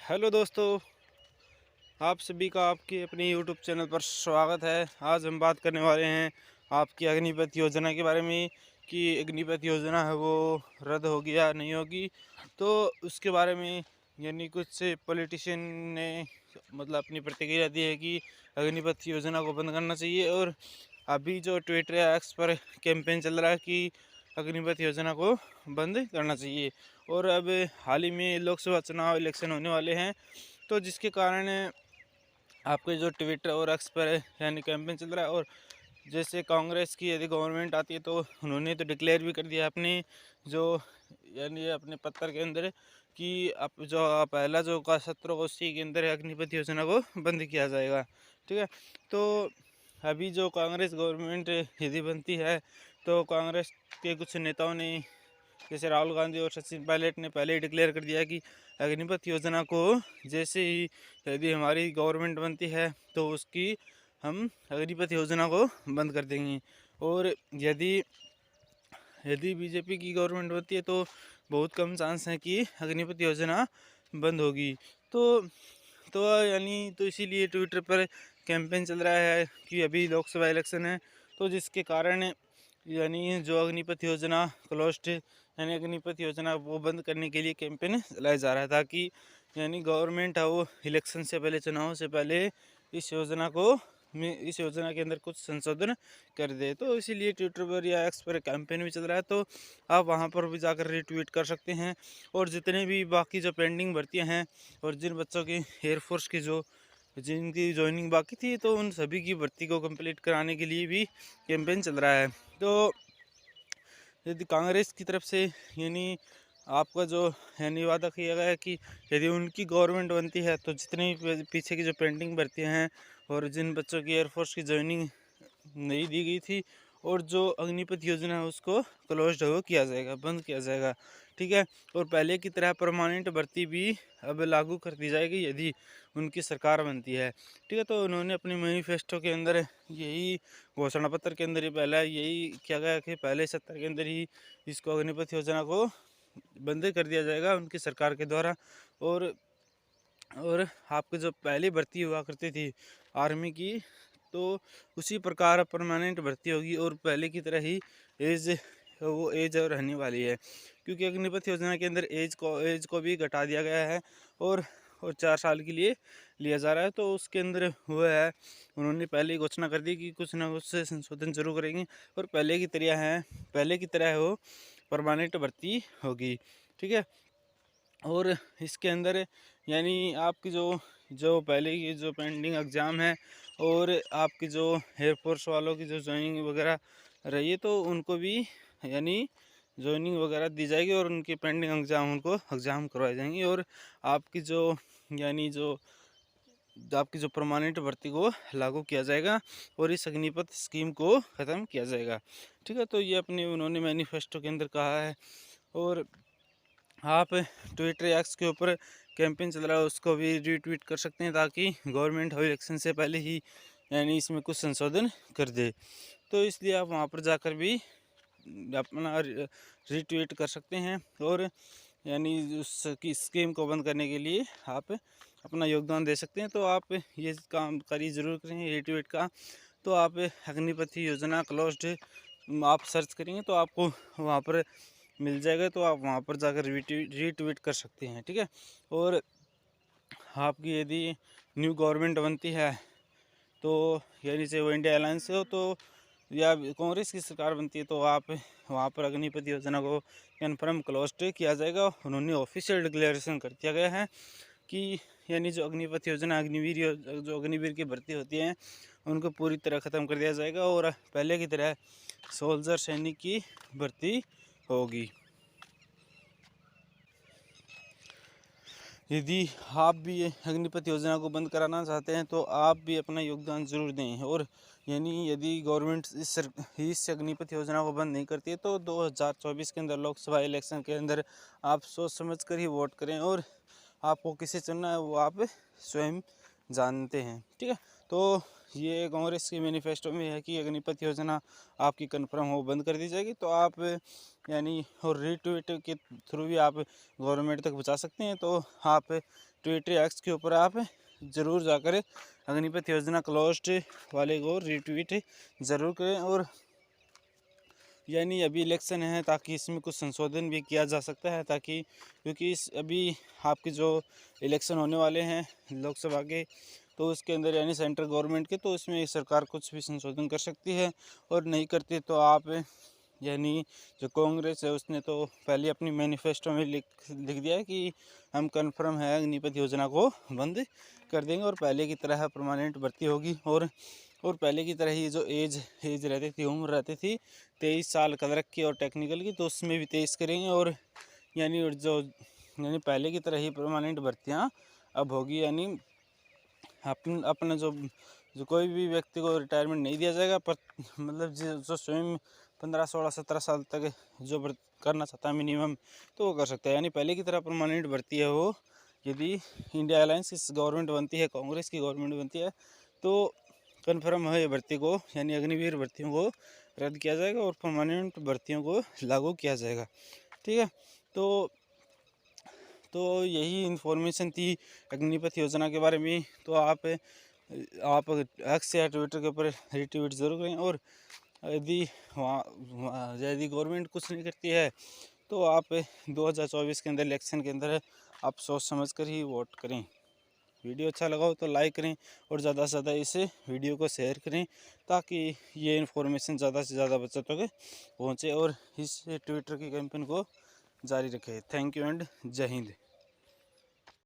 Hello दोस्तों, आप सभी का आपके अपने यूट्यूब चैनल पर स्वागत है। आज हम बात करने वाले हैं आपकी अग्निपथ योजना के बारे में कि अग्निपथ योजना है वो रद्द होगी या नहीं होगी। तो उसके बारे में यानी कुछ पॉलिटिशियन ने मतलब अपनी प्रतिक्रिया दी है कि अग्निपथ योजना को बंद करना चाहिए। और अभी जो ट्विटर या एक्स पर कैंपेन चल रहा है कि अग्निपथ योजना को बंद करना चाहिए। और अब हाल ही में लोकसभा चुनाव इलेक्शन होने वाले हैं, तो जिसके कारण आपके जो ट्विटर और एक्स पर यानी कैंपेन चल रहा है। और जैसे कांग्रेस की यदि गवर्नमेंट आती है तो उन्होंने तो डिक्लेयर भी कर दिया अपने जो यानी अपने पत्र के अंदर कि अब जो पहला जो का सत्र उसी के अंदर अग्निपथ योजना को बंद किया जाएगा। ठीक है, तो अभी जो कांग्रेस गवर्नमेंट यदि बनती है तो कांग्रेस के कुछ नेताओं ने जैसे राहुल गांधी और सचिन पायलट ने पहले ही डिक्लेयर कर दिया कि अग्निपथ योजना को जैसे ही यदि हमारी गवर्नमेंट बनती है तो उसकी हम अग्निपथ योजना को बंद कर देंगे। और यदि यदि बीजेपी की गवर्नमेंट बनती है तो बहुत कम चांस है कि अग्निपथ योजना बंद होगी। तो तो यानी तो इसीलिए ट्विटर पर कैंपेन चल रहा है कि अभी लोकसभा इलेक्शन है, तो जिसके कारण यानी जो अग्निपथ योजना क्लोज्ड यानी अग्निपथ योजना वो बंद करने के लिए कैंपेन चलाया जा रहा था कि यानी गवर्नमेंट है वो इलेक्शन से पहले, चुनाव से पहले इस योजना के अंदर कुछ संशोधन कर दे। तो इसीलिए ट्विटर पर या एक्स पर कैंपेन भी चल रहा है, तो आप वहां पर भी जाकर रिट्वीट कर सकते हैं। और जितने भी बाकी जो पेंडिंग भर्तियां हैं और जिन बच्चों की एयरफोर्स की जिनकी ज्वाइनिंग बाकी थी तो उन सभी की भर्ती को कंप्लीट कराने के लिए भी कैंपेन चल रहा है। तो यदि कांग्रेस की तरफ से यानी आपका जो यानी वादा किया गया है कि यदि उनकी गवर्नमेंट बनती है तो जितनी पीछे की जो पेंडिंग भर्तियां हैं और जिन बच्चों की एयरफोर्स की ज्वाइनिंग नहीं दी गई थी और जो अग्निपथ योजना है उसको क्लोज्ड हो किया जाएगा, बंद किया जाएगा। ठीक है, और पहले की तरह परमानेंट भर्ती भी अब लागू कर दी जाएगी यदि उनकी सरकार बनती है। ठीक है, तो उन्होंने अपने मैनिफेस्टो के अंदर यही घोषणा पत्र के अंदर ही पहला यही किया गया कि पहले सत्र के अंदर ही इसको अग्निपथ योजना को बंद कर दिया जाएगा उनकी सरकार के द्वारा। और आपकी जो पहली भर्ती हुआ करती थी आर्मी की, तो उसी प्रकार परमानेंट भर्ती होगी और पहले की तरह ही एज और रहने वाली है, क्योंकि अग्निपथ योजना के अंदर एज को भी घटा दिया गया है और 4 साल के लिए लिया जा रहा है। तो उसके अंदर हुआ है, उन्होंने पहले ही घोषणा कर दी कि कुछ ना कुछ संशोधन जरूर करेंगे और पहले की तरह वो परमानेंट भर्ती होगी। ठीक है, और इसके अंदर यानी आपकी जो पहले की जो पेंडिंग एग्ज़ाम है और आपकी जो एयरफोर्स वालों की जो ज्वाइनिंग वगैरह रही है तो उनको भी यानी ज्वाइनिंग वगैरह दी जाएगी और उनके पेंडिंग एग्ज़ाम करवाए जाएंगे। और आपकी यानी जो आपकी जो परमानेंट भर्ती को लागू किया जाएगा और इस अग्निपथ स्कीम को ख़त्म किया जाएगा। ठीक है, तो ये अपने उन्होंने मैनिफेस्टो के अंदर कहा है। और आप ट्विटर एक्स के ऊपर कैंपेन चल रहा है उसको भी रीट्वीट कर सकते हैं ताकि गवर्नमेंट हो इलेक्शन से पहले ही यानी इसमें कुछ संशोधन कर दे। तो इसलिए आप वहां पर जाकर भी अपना रीट्वीट कर सकते हैं और यानी उसकी स्कीम को बंद करने के लिए आप अपना योगदान दे सकते हैं। तो आप ये काम करिए ज़रूर करें रीट्वीट का। तो आप अग्निपथ योजना क्लोज्ड आप सर्च करेंगे तो आपको वहाँ पर मिल जाएगा, तो आप वहाँ पर जाकर रीट्वीट कर सकते हैं। ठीक है, और आपकी यदि न्यू गवर्नमेंट बनती है तो यानी से वो इंडिया अलायंस से हो तो या कांग्रेस की सरकार बनती है तो आप वहाँ पर अग्निपथ योजना को कन्फर्म क्लोज्ड किया जाएगा। उन्होंने ऑफिशियल डिक्लेरेशन कर दिया गया है कि यानी जो अग्निपथ योजना जो अग्निवीर की भर्ती होती है उनको पूरी तरह ख़त्म कर दिया जाएगा और पहले की तरह सोल्जर सैनिक की भर्ती होगी। यदि आप भी अग्निपथ योजना को बंद कराना चाहते हैं तो आप भी अपना योगदान ज़रूर दें। और यानी यदि गवर्नमेंट इस अग्निपथ योजना को बंद नहीं करती है तो 2024 के अंदर लोकसभा इलेक्शन के अंदर आप सोच समझ कर ही वोट करें और आपको किसे चुनना है वो आप स्वयं जानते हैं। ठीक है, तो ये कांग्रेस के मैनिफेस्टो में है कि अग्निपथ योजना आपकी कन्फर्म हो बंद कर दी जाएगी। तो आप यानी और रीट्वीट के थ्रू भी आप गवर्नमेंट तक पहुँचा सकते हैं। तो आप ट्विटर एक्स के ऊपर आप ज़रूर जाकर अग्निपथ योजना क्लोज्ड वाले को रीट्वीट ज़रूर करें। और यानी अभी इलेक्शन है ताकि इसमें कुछ संशोधन भी किया जा सकता है, ताकि क्योंकि इस अभी आपके जो इलेक्शन होने वाले हैं लोकसभा के, तो उसके अंदर यानी सेंट्रल गवर्नमेंट के, तो इसमें सरकार कुछ भी संशोधन कर सकती है। और नहीं करती तो आप यानी जो कांग्रेस है उसने तो पहले अपनी मैनिफेस्टो में लिख दिया है कि हम कन्फर्म है अग्निपथ योजना को बंद कर देंगे और पहले की तरह परमानेंट भर्ती होगी। और पहले की तरह ही जो एज रहती थी, उम्र रहती थी 23 साल क्लर्क की और टेक्निकल की, तो उसमें भी 23 करेंगे। और यानी पहले की तरह ही परमानेंट भर्तियाँ अब होगी। यानी अपना जो कोई भी व्यक्ति को रिटायरमेंट नहीं दिया जाएगा, पर मतलब जो स्वयं 15, 16, 17 साल तक जो करना चाहता है मिनिमम, तो वो कर सकता है। यानी पहले की तरह परमानेंट भर्ती है वो, यदि इंडिया अलायंस की गवर्नमेंट बनती है, कांग्रेस की गवर्नमेंट बनती है, तो कन्फर्म है ये भर्ती को यानी अग्निवीर भर्तियों को रद्द किया जाएगा और परमानेंट भर्तियों को लागू किया जाएगा। ठीक है, तो यही इन्फॉर्मेशन थी अग्निपथ योजना के बारे में। तो आप एक्स या ट्विटर के ऊपर रीट्वीट ज़रूर करें। और यदि यदि गवर्नमेंट कुछ नहीं करती है तो आप 2024 के अंदर इलेक्शन के अंदर आप सोच समझ कर ही वोट करें। वीडियो अच्छा लगा हो तो लाइक करें और ज़्यादा से ज़्यादा इस वीडियो को शेयर करें, ताकि ये इन्फॉर्मेशन ज़्यादा से ज़्यादा बच्चों तक पहुँचे और इस ट्विटर की कैंपेन को जारी रखें। थैंक यू एंड जय हिंद।